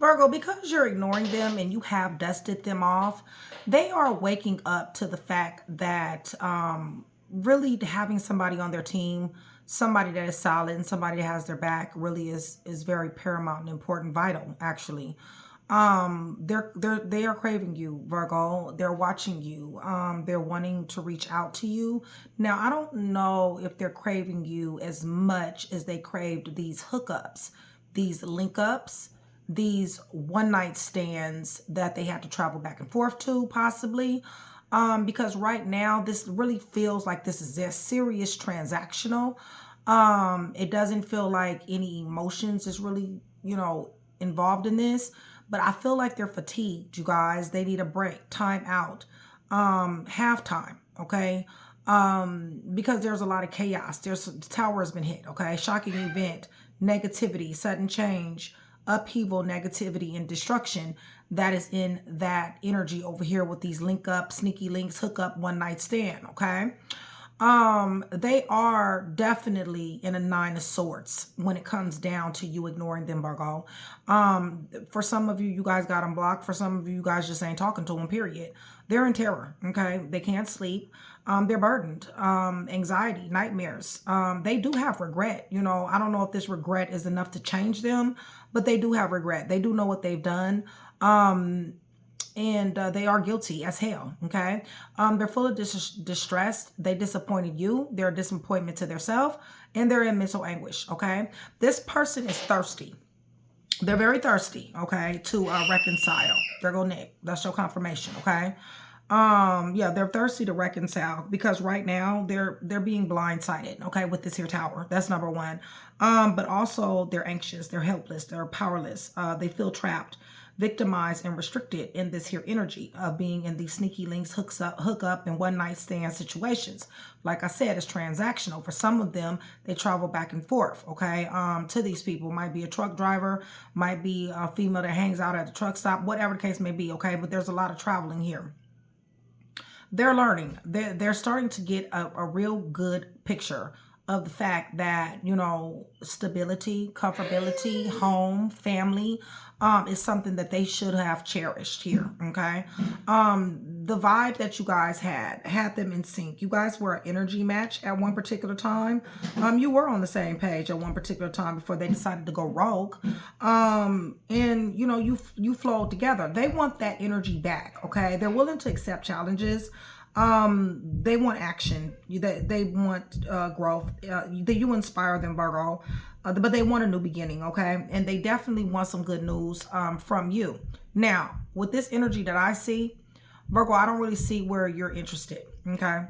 Virgo, because you're ignoring them and you have dusted them off, they are waking up to the fact that really having somebody on their team, somebody that is solid and somebody that has their back really is very paramount and important, vital, actually. They are craving you, Virgo. They're watching you. They're wanting to reach out to you. Now, I don't know if they're craving you as much as they craved these hookups, these link ups, these one night stands that they had to travel back and forth to, possibly. Because right now, this really feels like this is a serious transactional. It doesn't feel like any emotions is really, involved in this. But I feel like they're fatigued, you guys. They need a break, time out, halftime, okay? Because there's a lot of chaos. The tower has been hit, okay? Shocking event, negativity, sudden change, upheaval, negativity, and destruction that is in that energy over here with these link up, sneaky links, hook up, one night stand, okay? They are definitely in a 9 of Swords when it comes down to you ignoring them, Virgo. For some of you, you guys got them blocked. For some of you, you guys just ain't talking to them, period. They're in terror, okay? They can't sleep. They're burdened. Anxiety, nightmares. They do have regret. I don't know if this regret is enough to change them, but they do have regret. They do know what they've done. And they are guilty as hell, okay? They're full of distress. They disappointed you. They're a disappointment to themselves, and they're in mental anguish, okay? This person is thirsty. They're very thirsty, okay, to reconcile. There go Nick. That's your confirmation, okay? Yeah, they're thirsty to reconcile because right now they're being blindsided, okay, with this here tower. That's number one. But also they're anxious, they're helpless, they're powerless. They feel trapped, victimized, and restricted in this here energy of being in these sneaky links, hook up, and one night stand situations. Like I said, it's transactional. For some of them, they travel back and forth, okay, to these people. Might be a truck driver, might be a female that hangs out at the truck stop, whatever the case may be, okay, but there's a lot of traveling here. They're learning. They're starting to get a real good picture of the fact that, stability, comfortability, home, family is something that they should have cherished here, okay? The vibe that you guys had them in sync. You guys were an energy match at one particular time. You were on the same page at one particular time before they decided to go rogue. And, you flowed together. They want that energy back, okay? They're willing to accept challenges. They want action. They want growth. You inspire them, Virgo, but they want a new beginning, okay? And they definitely want some good news from you. Now, with this energy that I see, Virgo, I don't really see where you're interested, okay?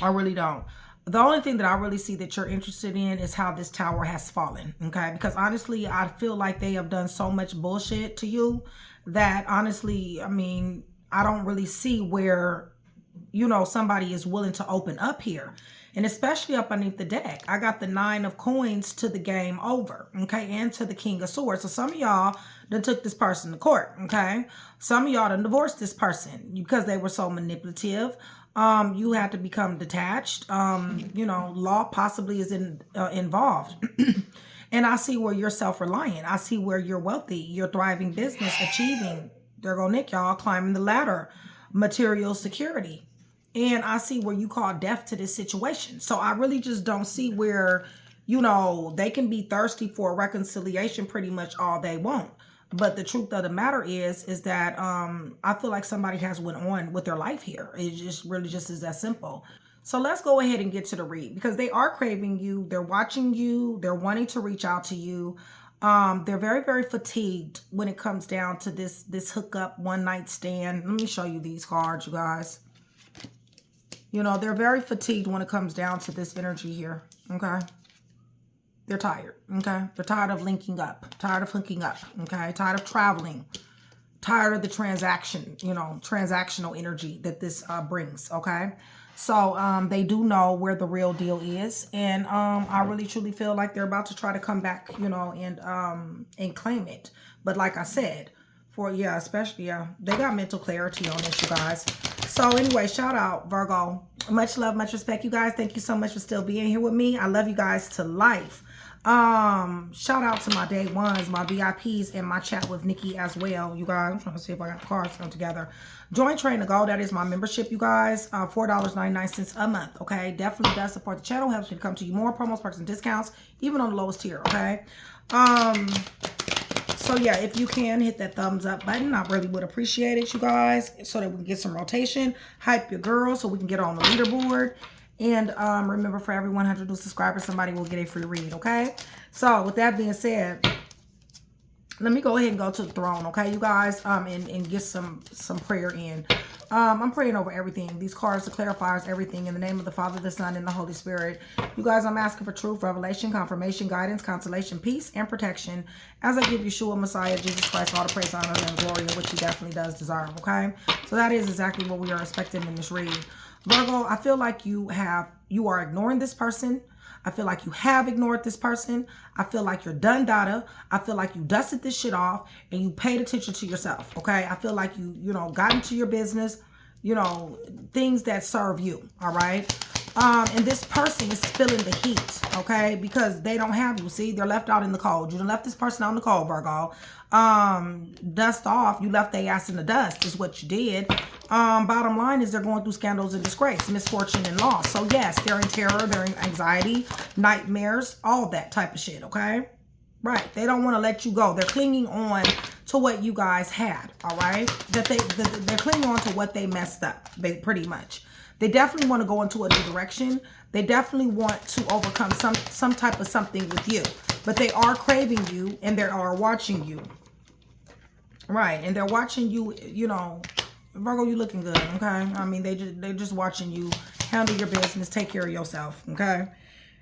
I really don't. The only thing that I really see that you're interested in is how this tower has fallen, okay? Because honestly, I feel like they have done so much bullshit to you that honestly, I don't really see where somebody is willing to open up here. And especially up underneath the deck, I got the 9 of coins to the game over, okay, and to the King of Swords. So some of y'all done took this person to court, okay? Some of y'all done divorced this person because they were so manipulative. You had to become detached. Law possibly is involved. And I see where you're self-reliant. I see where you're wealthy. You're thriving business, achieving. There go Nick, y'all, climbing the ladder. Material security. And I see where you call death to this situation. So I really just don't see where, they can be thirsty for a reconciliation pretty much all they want. But the truth of the matter is that I feel like somebody has went on with their life here. It just really just is that simple. So let's go ahead and get to the read because they are craving you. They're watching you. They're wanting to reach out to you. They're very, very fatigued when it comes down to this hookup, one night stand. Let me show you these cards, you guys. They're very fatigued when it comes down to this energy here, okay? They're tired, okay? They're tired of linking up, tired of hooking up, okay? Tired of traveling, tired of the transactional energy that this brings, okay? So they do know where the real deal is. And I really truly feel like they're about to try to come back, and claim it. But like I said, especially, they got mental clarity on this, you guys. So anyway, shout out, Virgo. Much love, much respect, you guys. Thank you so much for still being here with me. I love you guys to life. Shout out to my day ones, my VIPs, and my chat with Nikki as well, you guys. I'm trying to see if I got the cards come together. Join Train to Go. That is my membership, you guys. $4.99 a month. Okay, definitely does support the channel. Helps me to come to you more promos, perks, and discounts, even on the lowest tier. Okay. So yeah, if you can hit that thumbs up button, I really would appreciate it, you guys, so that we can get some rotation. Hype your girl so we can get on the leaderboard. And remember, for every 100 new subscribers, somebody will get a free read, okay? So with that being said, let me go ahead and go to the throne, okay, you guys, and get some prayer in. I'm praying over everything. These cards, the clarifiers, everything, in the name of the Father, the Son, and the Holy Spirit. You guys, I'm asking for truth, revelation, confirmation, guidance, consolation, peace, and protection as I give Yeshua, Messiah, Jesus Christ, all the praise, honor, and glory, which he definitely does deserve, okay? So that is exactly what we are expecting in this read. Virgo, I feel like you are ignoring this person. I feel like you have ignored this person. I feel like you're done data. I feel like you dusted this shit off and you paid attention to yourself, okay? I feel like you got into your business, things that serve you, all right? And this person is feeling the heat, okay? Because they don't have you. See, they're left out in the cold. You done left this person out in the cold, Virgo. Dust off. You left their ass in the dust is what you did. Bottom line is they're going through scandals and disgrace, misfortune and loss. So yes, they're in terror, they're in anxiety, nightmares, all that type of shit, okay? Right. They don't want to let you go. They're clinging on to what you guys had, all right? They're clinging on to what they messed up, pretty much. They definitely want to go into a new direction. They definitely want to overcome some type of something with you. But they are craving you and they are watching you. Right. And they're watching you, Virgo, you looking good, okay? I mean, they're just watching you handle your business, take care of yourself, okay?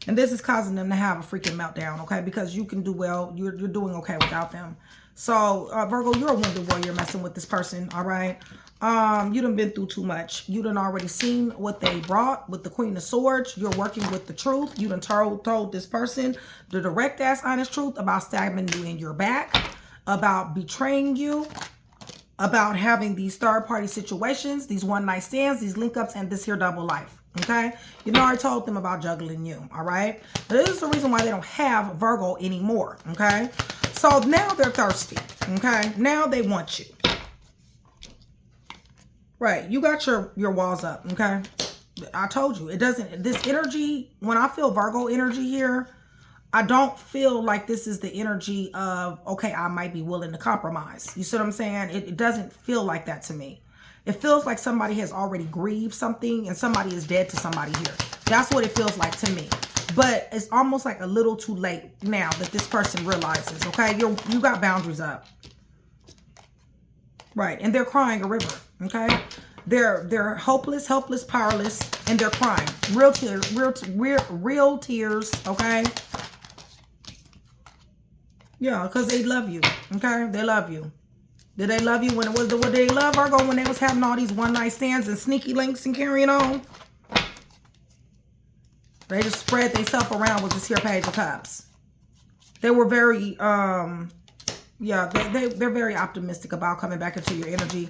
And this is causing them to have a freaking meltdown, okay? Because you can do well. You're doing okay without them. So, Virgo, you're a wounded warrior messing with this person, all right? You done been through too much. You done already seen what they brought with the Queen of Swords. You're working with the truth. You done told this person the direct ass honest truth about stabbing you in your back, about betraying you, about having these third-party situations, these one-night stands, these link-ups, and this here double life, okay? You already told them about juggling you, all right? This is the reason why they don't have Virgo anymore, okay? So now they're thirsty, okay? Now they want you. Right, you got your walls up, okay? I told you, it doesn't, this energy, when I feel Virgo energy here, I don't feel like this is the energy of, okay, I might be willing to compromise. You see what I'm saying? It doesn't feel like that to me. It feels like somebody has already grieved something and somebody is dead to somebody here. That's what it feels like to me. But it's almost like a little too late now that this person realizes, okay, you got boundaries up. Right, and they're crying a river, okay? They're hopeless, helpless, powerless, and they're crying. Real tears, real tears, okay? Yeah, because they love you, okay? They love you. Did they love you when it was what they love, Virgo, when they was having all these one-night stands and sneaky links and carrying on? They just spread themselves around with this here Page of Cups. They were very, yeah, they're very optimistic about coming back into your energy.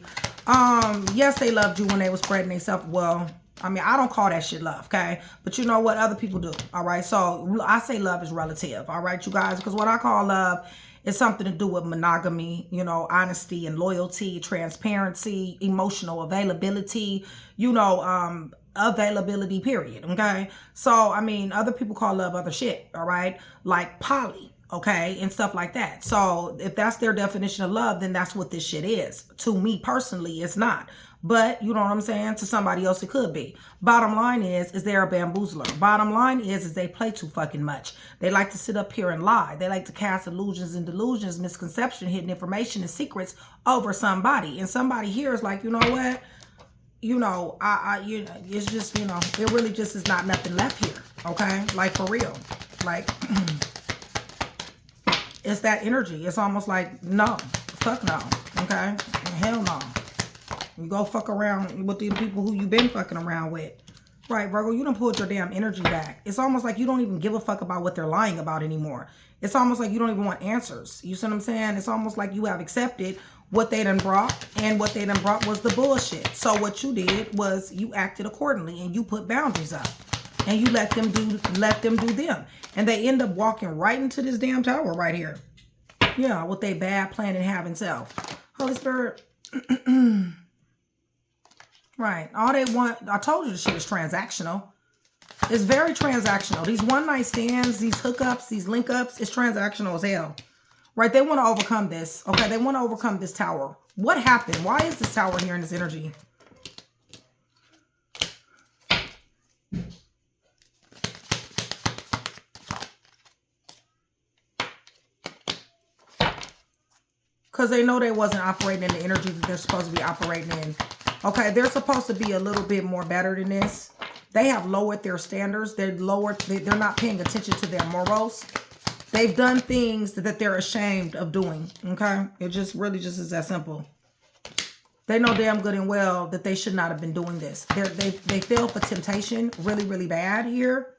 Yes, they loved you when they were spreading themselves. Well, I mean, I don't call that shit love, okay? But you know what? Other people do, all right? So I say love is relative, all right, you guys? Because what I call love is something to do with monogamy, honesty and loyalty, transparency, emotional availability, availability, period, okay? So, I mean, other people call love other shit, all right? Like poly, okay, and stuff like that. So if that's their definition of love, then that's what this shit is. To me personally, it's not. But you know what I'm saying? To somebody else, it could be. Bottom line is they're a bamboozler. Bottom line is they play too fucking much. They like to sit up here and lie. They like to cast illusions and delusions, misconception, hidden information, and secrets over somebody. And somebody here is like, you know what? It's just, it really just is not nothing left here. Okay? Like, for real. Like, it's that energy. It's almost like, no. Fuck no. Okay? Hell no. You go fuck around with the people who you've been fucking around with. Right, Virgo, you done pulled your damn energy back. It's almost like you don't even give a fuck about what they're lying about anymore. It's almost like you don't even want answers. You see what I'm saying? It's almost like you have accepted what they done brought, and what they done brought was the bullshit. So what you did was you acted accordingly and you put boundaries up. And you let them do them. And they end up walking right into this damn tower right here. Yeah, with their bad plan and having self. Holy Spirit. Right. All they want, I told you the shit is transactional. It's very transactional. These one night stands, these hookups, these link ups, it's transactional as hell. Right? They want to overcome this. Okay, they want to overcome this tower. What happened? Why is this tower here in this energy? Because they know they wasn't operating in the energy that they're supposed to be operating in. Okay, they're supposed to be a little bit more better than this. They have lowered their standards. They're not paying attention to their morals. They've done things that they're ashamed of doing. Okay, it just really just is that simple. They know damn good and well that they should not have been doing this. They fell for temptation really, really bad here.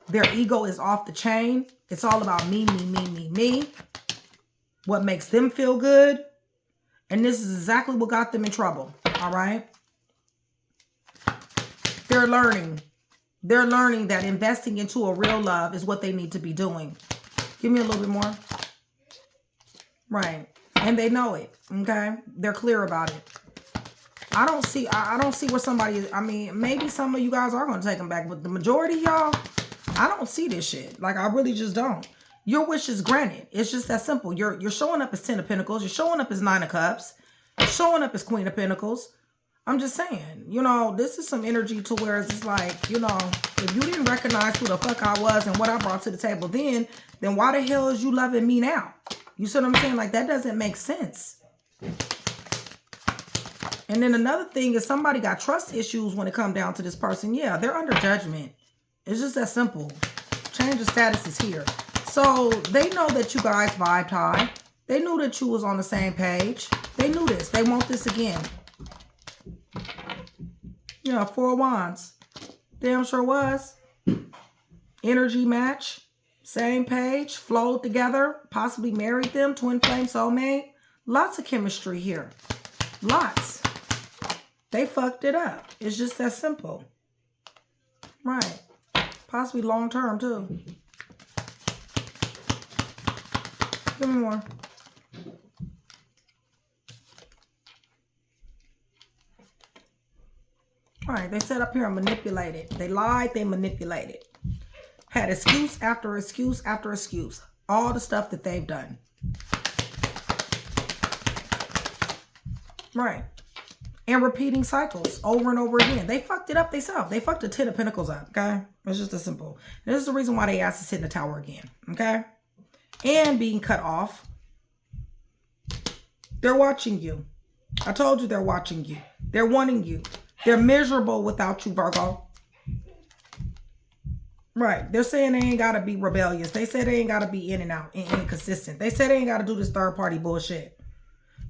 Their ego is off the chain. It's all about me, me, me, me, me. What makes them feel good. And this is exactly what got them in trouble. All right. They're learning. They're learning that investing into a real love is what they need to be doing. Give me a little bit more. Right. And they know it. Okay. They're clear about it. I don't see where somebody is. I mean, maybe some of you guys are going to take them back, but the majority of y'all, I don't see this shit. Like, I really just don't. Your wish is granted. It's just that simple. You're showing up as 10 of Pentacles. You're showing up as 9 of Cups. You're showing up as Queen of Pentacles. I'm just saying, you know, this is some energy to where it's just like, you know, if you didn't recognize who the fuck I was and what I brought to the table then why the hell is you loving me now? You see what I'm saying? Like, that doesn't make sense. And then another thing is somebody got trust issues when it comes down to this person. Yeah, they're under judgment. It's just that simple. Change of status is here. So they know that you guys vibed high. They knew that you was on the same page. They knew this. They want this again. Yeah, 4 of Wands. Damn sure was. Energy match. Same page. Flowed together. Possibly married them. Twin flame soulmate. Lots of chemistry here. Lots. They fucked it up. It's just that simple. Right. Possibly long term too. Give me more. All right, they set up here and manipulated. They lied, they manipulated. Had excuse after excuse after excuse. All the stuff that they've done. Right. And repeating cycles over and over again. They fucked it up themselves. They fucked the 10 of Pentacles up, okay? It's just as simple. This is the reason why they asked to sit in the tower again, okay? And being cut off. They're watching you. I told you they're watching you. They're wanting you. They're miserable without you, Virgo. Right. They're saying they ain't got to be rebellious. They say they ain't got to be in and out and inconsistent. They say they ain't got to do this third party bullshit.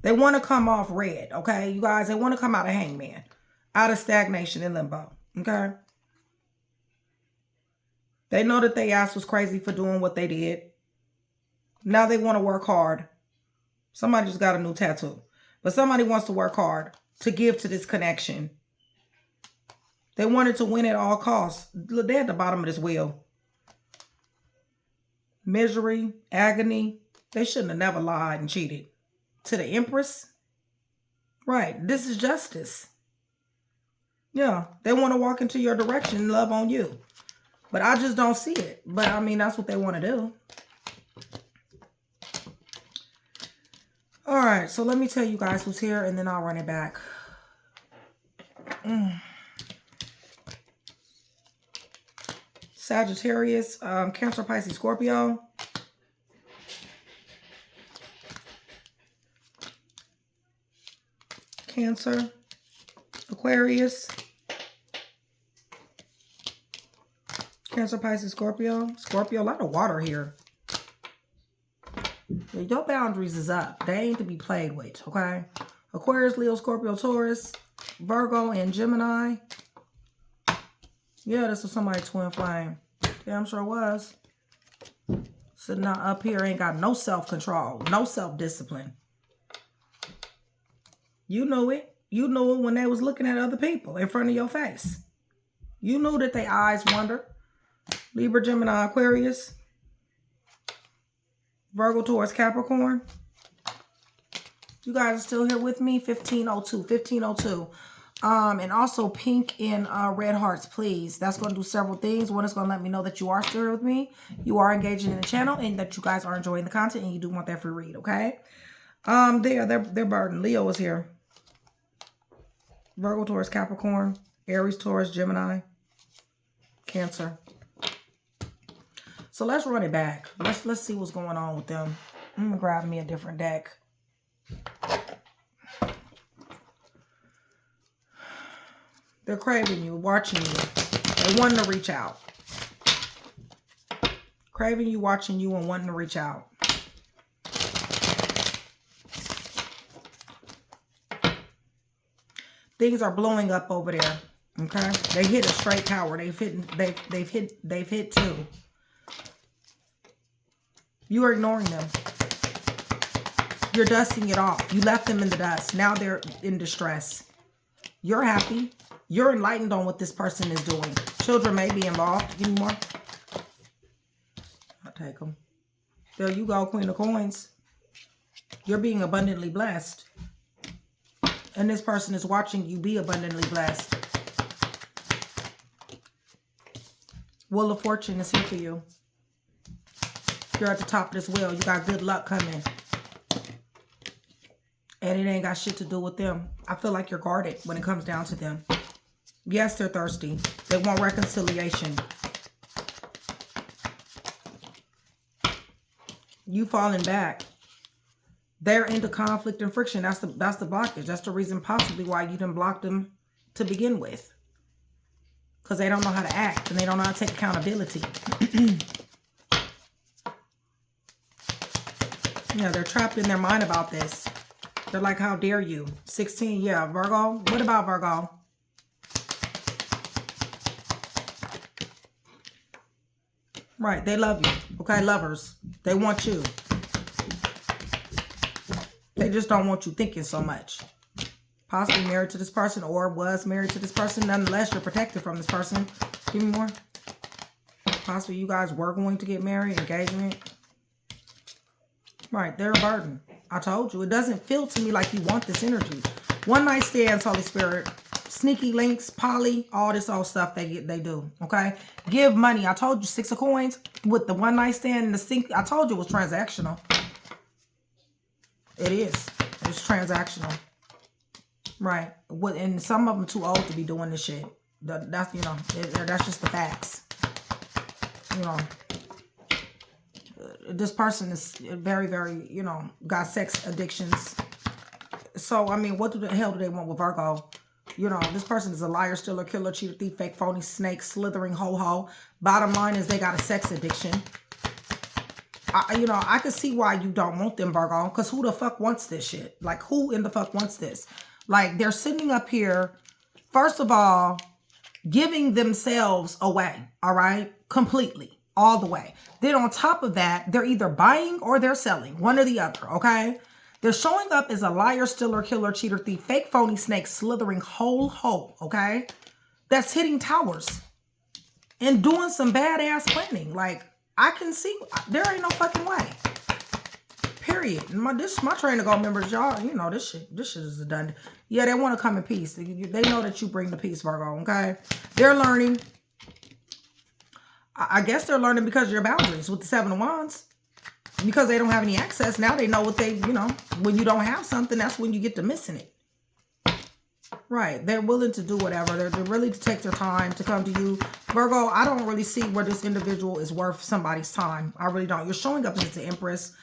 They want to come off red, okay? You guys, they want to come out of hangman. Out of stagnation and limbo, okay? They know that they ass was crazy for doing what they did. Now they want to work hard. Somebody just got a new tattoo. But somebody wants to work hard to give to this connection. They wanted to win at all costs. Look, they're at the bottom of this wheel. Misery, agony. They shouldn't have never lied and cheated. To the Empress. Right. This is justice. Yeah. They want to walk into your direction and love on you. But I just don't see it. But I mean, that's what they want to do. All right. So let me tell you guys who's here and then I'll run it back. Sagittarius, Cancer, Pisces, Scorpio. Cancer, Aquarius. Cancer, Pisces, Scorpio. Scorpio, a lot of water here. Your boundaries is up. They ain't to be played with, okay? Aquarius, Leo, Scorpio, Taurus, Virgo, and Gemini. Yeah, this was somebody twin flame. Yeah, I'm sure it was. Sitting up here ain't got no self-control, no self-discipline. You knew it. You knew it when they was looking at other people in front of your face. You knew that their eyes wander. Libra, Gemini, Aquarius. Virgo, Taurus, Capricorn. You guys are still here with me? 1502. 1502. And also pink and red hearts, please. That's going to do several things. One is going to let me know that you are still here with me. You are engaging in the channel and that you guys are enjoying the content and you do want that free read, okay? They're burdened. Leo is here. Virgo, Taurus, Capricorn. Aries, Taurus, Gemini. Cancer. So let's run it back. Let's see what's going on with them. I'm going to grab me a different deck. They're craving you, watching you. They wanting to reach out. Craving you, watching you, and wanting to reach out. Things are blowing up over there. Okay? They hit a straight tower. They've hit two. You are ignoring them. You're dusting it off. You left them in the dust. Now they're in distress. You're happy. You're enlightened on what this person is doing. Children may be involved. Give me more. I'll take them. There you go, Queen of Coins. You're being abundantly blessed. And this person is watching you be abundantly blessed. Wheel of Fortune is here for you. You're at the top of this wheel. You got good luck coming. And it ain't got shit to do with them. I feel like you're guarded when it comes down to them. Yes, they're thirsty. They want reconciliation. You falling back. They're into conflict and friction. That's the blockage. That's the reason possibly why you didn't block them to begin with. Because they don't know how to act and they don't know how to take accountability. Yeah, they're trapped in their mind about this. They're like, how dare you? 16, yeah, Virgo. What about Virgo? Right, they love you. Okay, lovers. They want you. They just don't want you thinking so much. Possibly married to this person or was married to this person. Nonetheless, you're protected from this person. Give me more. Possibly you guys were going to get married, engagement. Right, they're a burden. I told you. It doesn't feel to me like you want this energy. One night stands, Holy Spirit. Sneaky links, poly, all this old stuff they do. Okay? Give money. I told you 6 of coins with the one night stand and the sink. I told you it was transactional. It is. It's transactional. Right. And some of them too old to be doing this shit. That's, you know, that's just the facts. You know. This person is very, very, you know, got sex addictions. So, I mean, what the hell do they want with Virgo? You know, this person is a liar, stealer, killer, cheater, thief, fake, phony, snake, slithering, ho-ho. Bottom line is they got a sex addiction. You know, I can see why you don't want them, Virgo. Because who the fuck wants this shit? Like, who in the fuck wants this? Like, they're sitting up here, first of all, giving themselves away, all right? Completely. All the way. Then on top of that, they're either buying or they're selling. One or the other, okay? They're showing up as a liar, stealer, killer, cheater, thief, fake, phony, snake, slithering, whole hoe, okay? That's hitting towers and doing some badass planning. Like, I can see, there ain't no fucking way. Period. This is my train to go members, y'all. You know, this shit is done. Yeah, they want to come in peace. They know that you bring the peace, Virgo, okay? They're learning. I guess they're learning because of your boundaries with the 7 of Wands. Because they don't have any access. Now they know what they, you know, when you don't have something, that's when you get to missing it. Right. They're willing to do whatever. They're really to take their time to come to you. Virgo, I don't really see where this individual is worth somebody's time. I really don't. You're showing up as the Empress.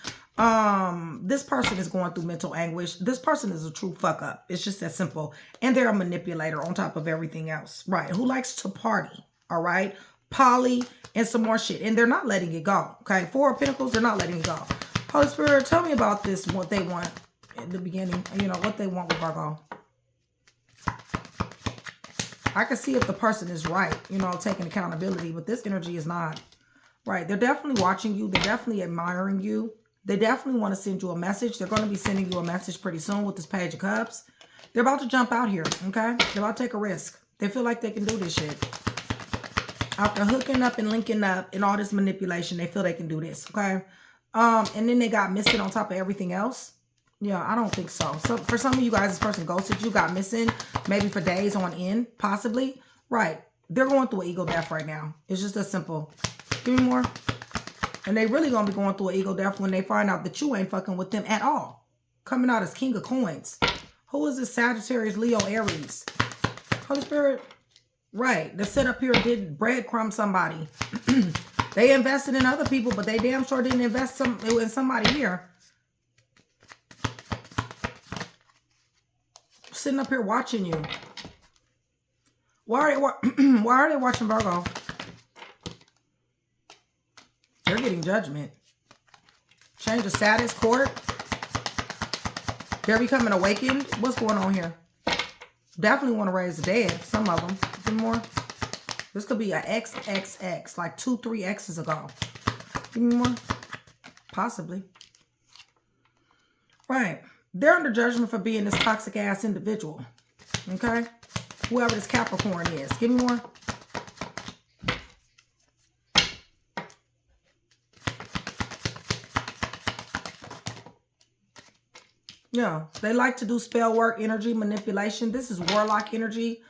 This person is going through mental anguish. This person is a true fuck up. It's just that simple. And they're a manipulator on top of everything else. Right. Who likes to party. All right. Poly and some more shit. And they're not letting it go. Okay. 4 of Pentacles, they're not letting it go. Holy Spirit, tell me about this, what they want at the beginning. You know, what they want with Virgo. I can see if the person is right, you know, taking accountability, but this energy is not. Right. They're definitely watching you. They're definitely admiring you. They definitely want to send you a message. They're going to be sending you a message pretty soon with this Page of Cups. They're about to jump out here. Okay. They're about to take a risk. They feel like they can do this shit. After hooking up and linking up and all this manipulation, they feel they can do this, okay? And then they got missing on top of everything else. Yeah, I don't think so. So for some of you guys, this person ghosted you, got missing, maybe for days on end, possibly. Right. They're going through an ego death right now. It's just that simple. Give me more. And they really going to be going through an ego death when they find out that you ain't fucking with them at all. Coming out as King of Coins. Who is this? Sagittarius, Leo, Aries. Holy Spirit. Right. They sit up here and did breadcrumb somebody. They invested in other people, but they damn sure didn't invest in somebody here. Sitting up here watching you. Why are they watching Virgo? They're getting judgment. Change of status, court. They're becoming awakened. What's going on here? Definitely want to raise the dead. Some of them. Some more. This could be an XXX. Like 2, 3 X's ago. Give me more. Possibly. Right. They're under judgment for being this toxic ass individual. Okay? Whoever this Capricorn is. Give me more. Yeah. They like to do spell work, energy manipulation. This is warlock energy.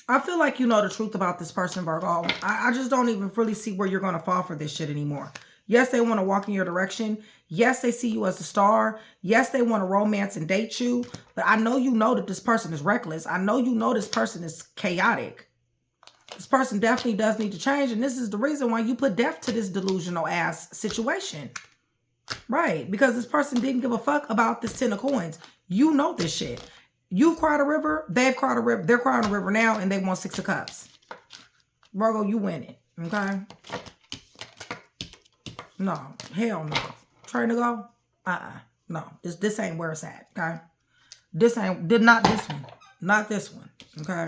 I feel like you know the truth about this person, Virgo. I just don't even really see where you're going to fall for this shit anymore. Yes, they want to walk in your direction. Yes, they see you as a star. Yes, they want to romance and date you. But I know you know that this person is reckless. I know you know this person is chaotic. This person definitely does need to change. And this is the reason why you put death to this delusional ass situation. Right. Because this person didn't give a fuck about this 10 of coins. You know this shit. You've cried a river. They've cried a river. They're crying a river now and they want 6 of cups. Virgo, you win it. Okay? No. Hell no. Trying to go? No. This ain't where it's at. Okay? This ain't. Not this one. Not this one. Okay?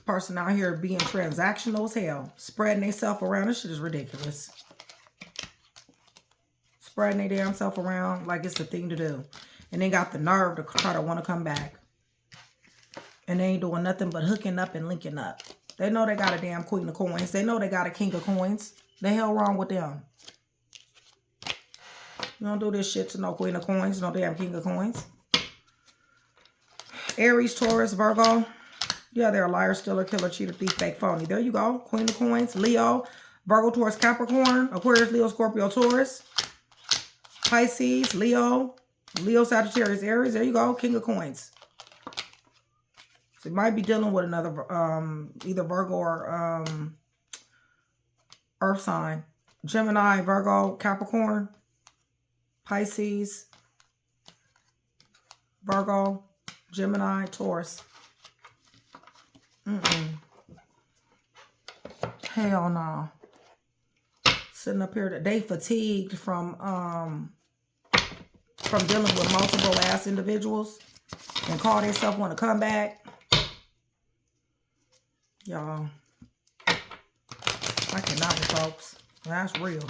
Person out here being transactional as hell. Spreading themselves around. This shit is ridiculous. Spreading their damn self around like it's the thing to do. And they got the nerve to try to want to come back. And they ain't doing nothing but hooking up and linking up. They know they got a damn Queen of Coins. They know they got a King of Coins. The hell wrong with them? You don't do this shit to no Queen of Coins. No damn King of Coins. Aries, Taurus, Virgo. Yeah, they're a liar, stealer, killer, cheater, thief, fake, phony. There you go. Queen of Coins. Leo. Virgo, Taurus, Capricorn. Aquarius, Leo, Scorpio, Taurus. Pisces, Leo, Sagittarius, Aries. There you go. King of Coins. So you might be dealing with another, either Virgo or Earth sign. Gemini, Virgo, Capricorn, Pisces, Virgo, Gemini, Taurus. Hell no. Sitting up here today fatigued from dealing with multiple ass individuals and call themselves want to come back. Y'all, I cannot with folks. That's real.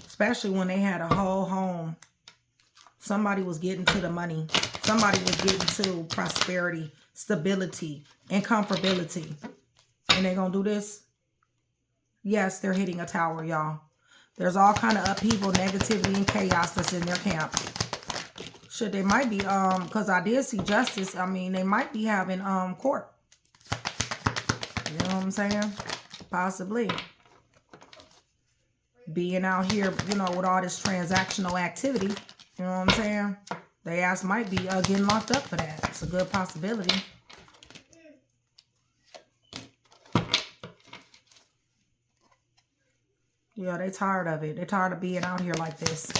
Especially when they had a whole home. Somebody was getting to the money. Somebody was getting to prosperity, stability, and comfortability. And they gonna do this? Yes, they're hitting a tower, y'all. There's all kind of upheaval, negativity, and chaos that's in their camp. Shit, they might be, because I did see justice. I mean, they might be having court. You know what I'm saying? Possibly. Being out here, you know, with all this transactional activity. You know what I'm saying? They ass might be getting locked up for that. It's a good possibility. Yeah, they tired of it. They're tired of being out here like this.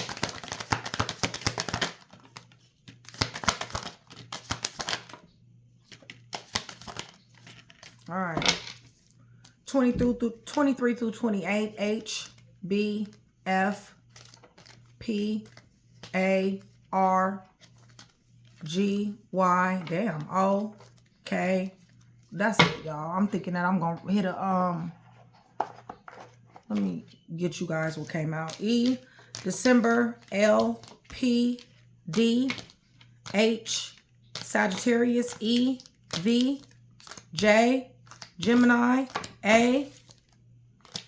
All right. 23 through 28. H, B, F, P, A, R, G, Y. Damn. O, K. That's it, y'all. I'm thinking that I'm going to hit a, Let me get you guys what came out. E, December, L, P, D, H, Sagittarius, E, V, J, Gemini, A,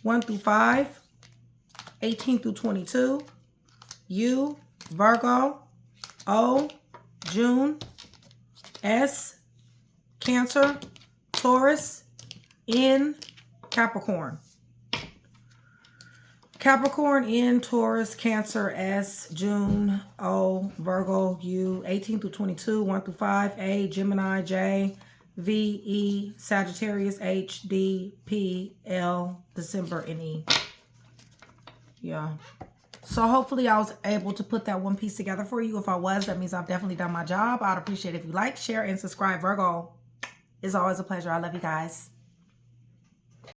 1 through 5, 18 through 22, U, Virgo, O, June, S, Cancer, Taurus, N, Capricorn. Capricorn, N, Taurus, Cancer, S, June, O, Virgo, U, 18 through 22, 1 through 5, A, Gemini, J, V, E, Sagittarius, H, D, P, L, December, and E. Yeah. So hopefully I was able to put that one piece together for you. If I was, that means I've definitely done my job. I'd appreciate it if you like, share, and subscribe. Virgo, it's always a pleasure. I love you guys.